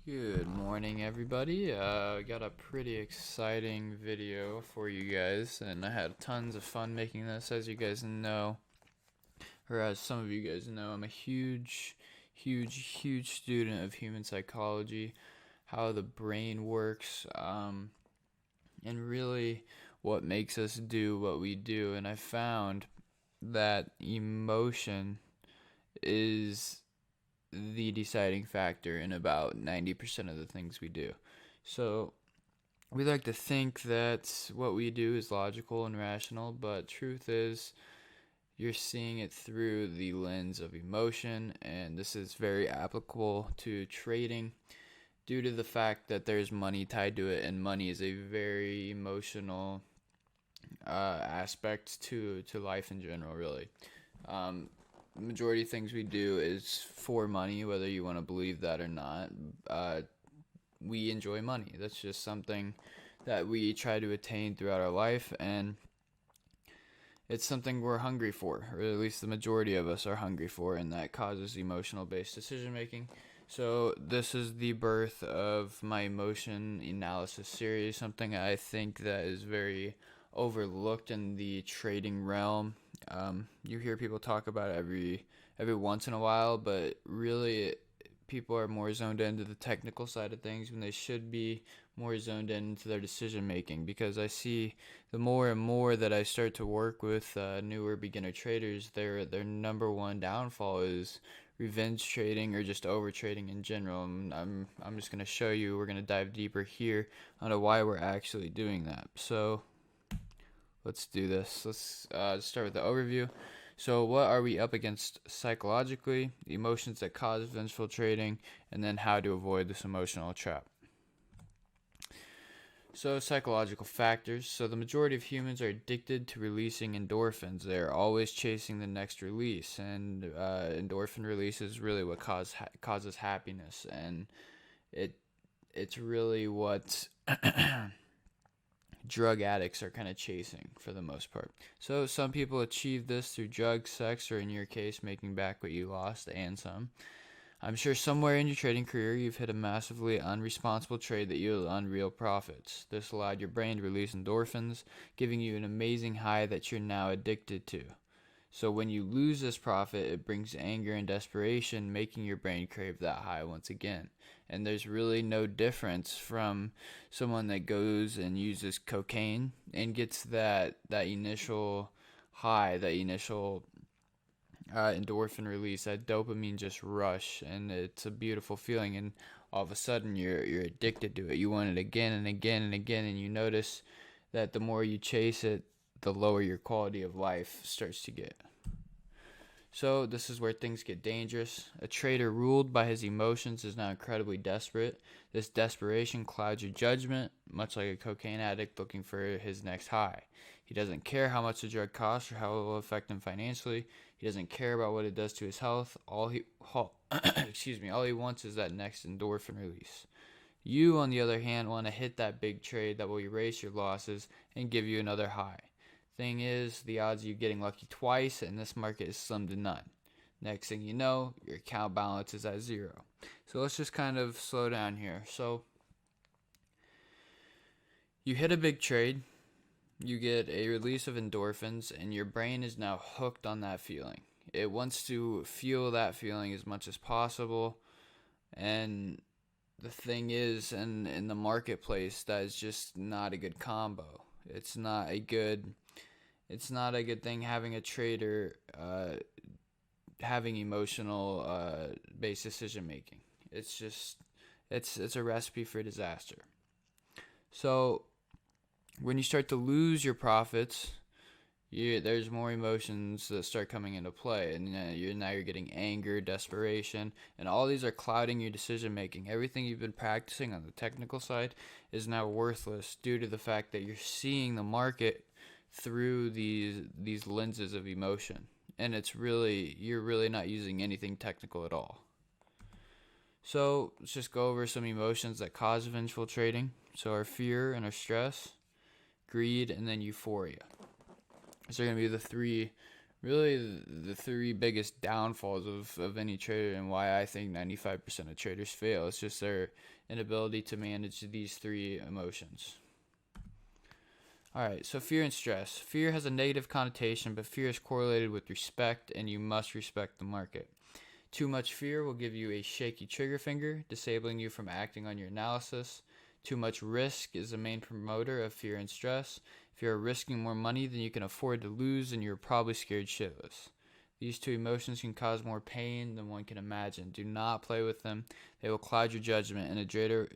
Good morning, everybody. I got a pretty exciting video for you guys, and I had tons of fun making this. As you guys know, or as some of you guys know, I'm a huge student of human psychology, how the brain works, and really what makes us do what we do. And I found that emotion is the deciding factor in about 90% of the things we do. So, we like to think that what we do is logical and rational, but truth is, you're seeing it through the lens of emotion, and this is very applicable to trading due to the fact that there's money tied to it, and money is a very emotional aspect to life in general, really. Um, the majority of things we do is for money, whether you want to believe that or not. Uh, we enjoy money. That's just something that we try to attain throughout our life, and it's something we're hungry for, or at least the majority of us are hungry for, and that causes emotional based decision making. So, this is the birth of my emotion analysis series, something I think that is very overlooked in the trading realm. You hear people talk about it every once in a while, but really people are more zoned into the technical side of things when they should be more zoned into their decision making. Because I see the more and more that I start to work with newer beginner traders, their number one downfall is revenge trading or just over trading in general. I'm just gonna show you. We're gonna dive deeper here onto why we're actually doing that. So let's do this. Let's start with the overview. So, what are we up against psychologically? The emotions that cause vengeful trading, and then how to avoid this emotional trap. So, psychological factors. So, the majority of humans are addicted to releasing endorphins. They're always chasing the next release, and endorphin release is really what causes happiness, and it it's really what drug addicts are kind of chasing for the most part. So some people achieve this through drugs, sex, or in your case, making back what you lost, and some. I'm sure somewhere in your trading career you've hit a massively unresponsible trade that yielded unreal profits. This allowed your brain to release endorphins, giving you an amazing high that you're now addicted to. So when you lose this profit, it brings anger and desperation, making your brain crave that high once again. And there's really no difference from someone that goes and uses cocaine and gets that initial high, that initial endorphin release, that dopamine just rush, and it's a beautiful feeling. And all of a sudden, you're addicted to it. You want it again and again and again, and you notice that the more you chase it, the lower your quality of life starts to get. So, this is where things get dangerous. A trader ruled by his emotions is now incredibly desperate. This desperation clouds your judgment, much like a cocaine addict looking for his next high. He doesn't care how much the drug costs or how it will affect him financially. He doesn't care about what it does to his health. All he wants is that next endorphin release. You, on the other hand, want to hit that big trade that will erase your losses and give you another high. Thing is, the odds of you getting lucky twice in this market is slim to none. Next thing you know, your account balance is at zero. So let's just kind of slow down here. So you hit a big trade, you get a release of endorphins, and your brain is now hooked on that feeling. It wants to feel that feeling as much as possible. And the thing is, in the marketplace, that is just not a good combo. It's not a good it's not a good thing having a trader having emotional based decision making. It's just it's a recipe for disaster. So when you start to lose your profits, there's more emotions that start coming into play, and you're getting anger, desperation, and all these are clouding your decision making. Everything you've been practicing on the technical side is now worthless due to the fact that you're seeing the market through these lenses of emotion, and you're really not using anything technical at all. So let's just go over some emotions that cause vengeful trading. So our fear and our stress, greed, and then euphoria. So they're going to be the three Really the three biggest downfalls of any trader, and why I think 95% of traders fail. It's just their inability to manage these three emotions. All right, so fear and stress. Fear has a negative connotation, but fear is correlated with respect, and you must respect the market. Too much fear will give you a shaky trigger finger, disabling you from acting on your analysis. Too much risk is the main promoter of fear and stress. If you're risking more money than you can afford to lose, then you're probably scared shitless. These two emotions can cause more pain than one can imagine. Do not play with them. They will cloud your judgment, and a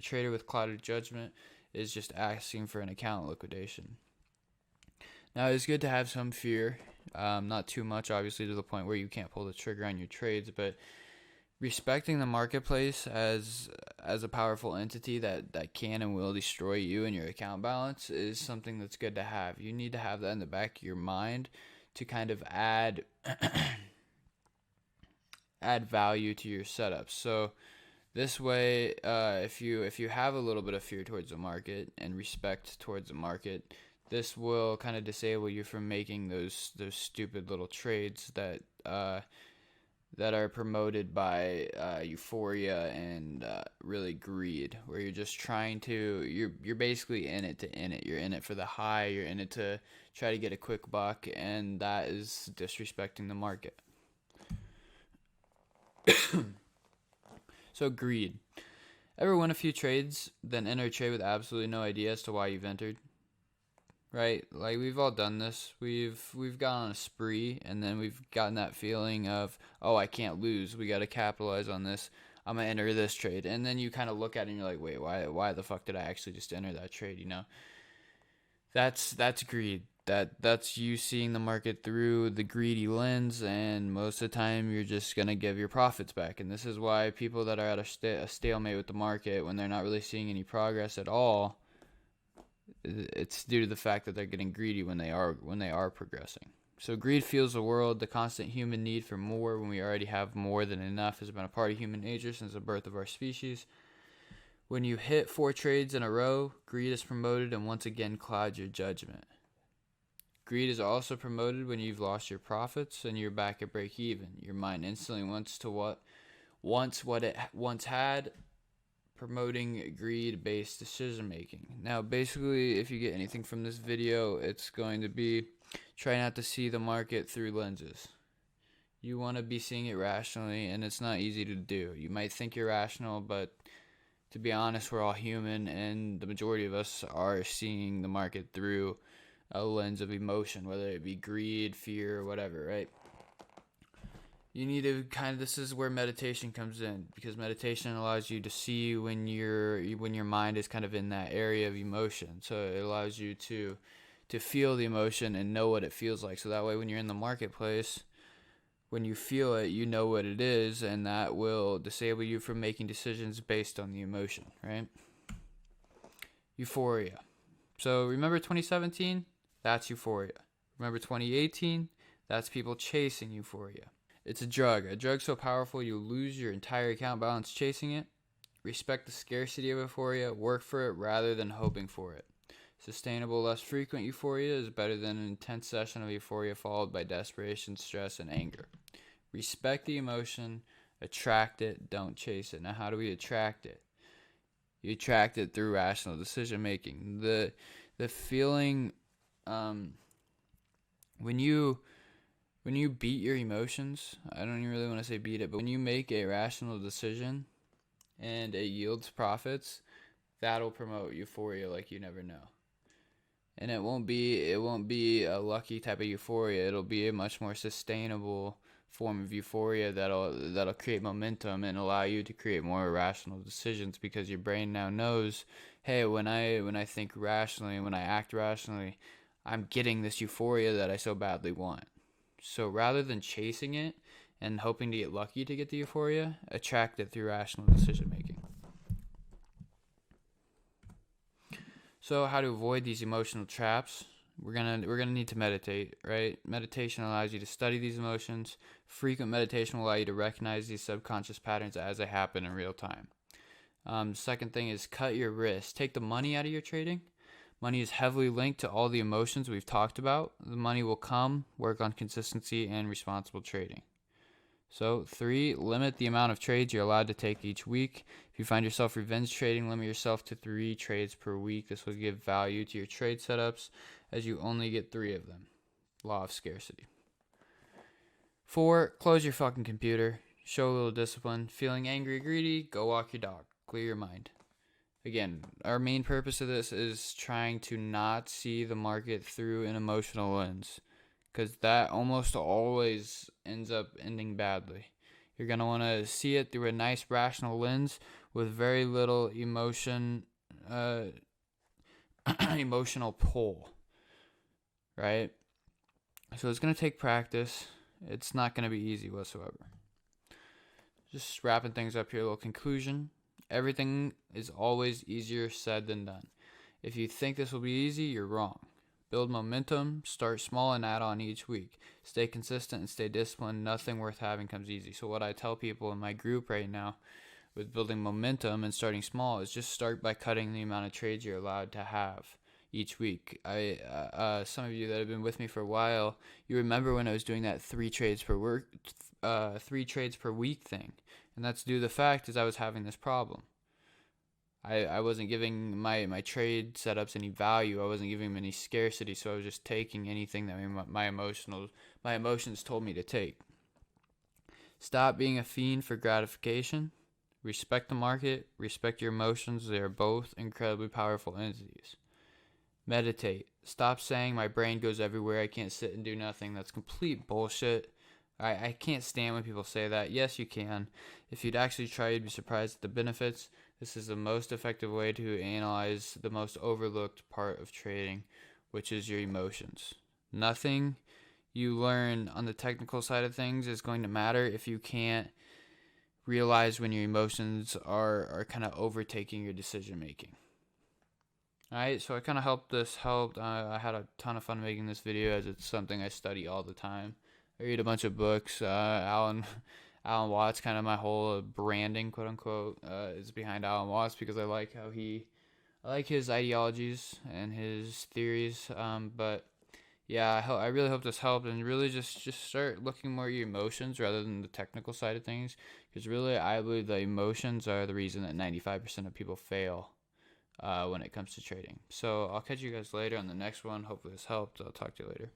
trader with clouded judgment is just asking for an account liquidation. Now, it's good to have some fear, not too much, obviously, to the point where you can't pull the trigger on your trades, but respecting the marketplace as a powerful entity that can and will destroy you and your account balance is something that's good to have. You need to have that in the back of your mind to kind of add value to your setup. So this way, if you have a little bit of fear towards the market and respect towards the market, this will kind of disable you from making those stupid little trades that are promoted by euphoria and really greed, where you're just trying to you're basically in it to in it. You're in it for the high. You're in it to try to get a quick buck, and that is disrespecting the market. So greed. Ever win a few trades, then enter a trade with absolutely no idea as to why you've entered? Right? Like, we've all done this. We've gone on a spree, and then we've gotten that feeling of, oh, I can't lose. We got to capitalize on this. I'm gonna enter this trade, and then you kind of look at it and you're like, wait, why the fuck did I actually just enter that trade? You know, that's greed. That's you seeing the market through the greedy lens, and most of the time you're just gonna give your profits back. And this is why people that are at a stalemate with the market, when they're not really seeing any progress at all, it's due to the fact that they're getting greedy when they are progressing. So greed fuels the world. The constant human need for more when we already have more than enough has been a part of human nature since the birth of our species. When you hit 4 trades in a row, greed is promoted and once again clouds your judgment. Greed is also promoted when you've lost your profits and you're back at break even. Your mind instantly wants what it once had, promoting greed-based decision-making. Now, basically, if you get anything from this video, it's going to be try not to see the market through lenses. You want to be seeing it rationally, and it's not easy to do. You might think you're rational, but to be honest, we're all human, and the majority of us are seeing the market through a lens of emotion, whether it be greed, fear, whatever, right? You need to this is where meditation comes in, because meditation allows you to see when your mind is kind of in that area of emotion. So it allows you to feel the emotion and know what it feels like. So that way when you're in the marketplace, when you feel it, you know what it is, and that will disable you from making decisions based on the emotion, right? Euphoria. So remember 2017? That's euphoria. Remember 2018? That's people chasing euphoria. It's a drug so powerful you'll lose your entire account balance chasing it. Respect the scarcity of euphoria, work for it rather than hoping for it. Sustainable, less frequent euphoria is better than an intense session of euphoria followed by desperation, stress, and anger. Respect the emotion, attract it, don't chase it. Now, how do we attract it? You attract it through rational decision making. The feeling, when you beat your emotions, I don't even really want to say beat it, but when you make a rational decision and it yields profits, that'll promote euphoria like you never know. And it won't be a lucky type of euphoria. It'll be a much more sustainable form of euphoria that'll create momentum and allow you to create more rational decisions, because your brain now knows, hey, when I think rationally, when I act rationally, I'm getting this euphoria that I so badly want. So rather than chasing it and hoping to get lucky to get the euphoria, attract it through rational decision making. So how to avoid these emotional traps? We're gonna need to meditate, right? Meditation allows you to study these emotions. Frequent meditation will allow you to recognize these subconscious patterns as they happen in real time. Second thing is cut your risk. Take the money out of your trading. Money is heavily linked to all the emotions we've talked about. The money will come. Work on consistency and responsible trading. So 3, limit the amount of trades you're allowed to take each week. If you find yourself revenge trading, limit yourself to 3 trades per week. This will give value to your trade setups as you only get 3 of them. Law of scarcity. 4, close your fucking computer. Show a little discipline. Feeling angry, greedy, go walk your dog. Clear your mind. Again, our main purpose of this is trying to not see the market through an emotional lens, because that almost always ends up ending badly. You're going to want to see it through a nice rational lens with very little emotional pull, right? So it's going to take practice. It's not going to be easy whatsoever. Just wrapping things up here, a little conclusion. Everything is always easier said than done. If you think this will be easy, you're wrong. Build momentum, start small and add on each week. Stay consistent and stay disciplined. Nothing worth having comes easy. So what I tell people in my group right now with building momentum and starting small is just start by cutting the amount of trades you're allowed to have each week. Some of you that have been with me for a while, you remember when I was doing that 3 trades per week thing. And that's due to the fact is I was having this problem. I wasn't giving my trade setups any value. I wasn't giving them any scarcity, so I was just taking anything that my emotions told me to take. Stop being a fiend for gratification. Respect the market. Respect your emotions. They are both incredibly powerful entities. Meditate. Stop saying my brain goes everywhere. I can't sit and do nothing. That's complete bullshit. I can't stand when people say that. Yes, you can. If you'd actually try, you'd be surprised at the benefits. This is the most effective way to analyze the most overlooked part of trading, which is your emotions. Nothing you learn on the technical side of things is going to matter if you can't realize when your emotions are kind of overtaking your decision making. Alright, so I kind of hope this helped. I had a ton of fun making this video as it's something I study all the time. I read a bunch of books. Alan Watts, kind of my whole branding, quote unquote, is behind Alan Watts because I like his ideologies and his theories. But yeah, I really hope this helped, and really just start looking more at your emotions rather than the technical side of things, because really I believe the emotions are the reason that 95% of people fail when it comes to trading. So I'll catch you guys later on the next one. Hopefully this helped. I'll talk to you later.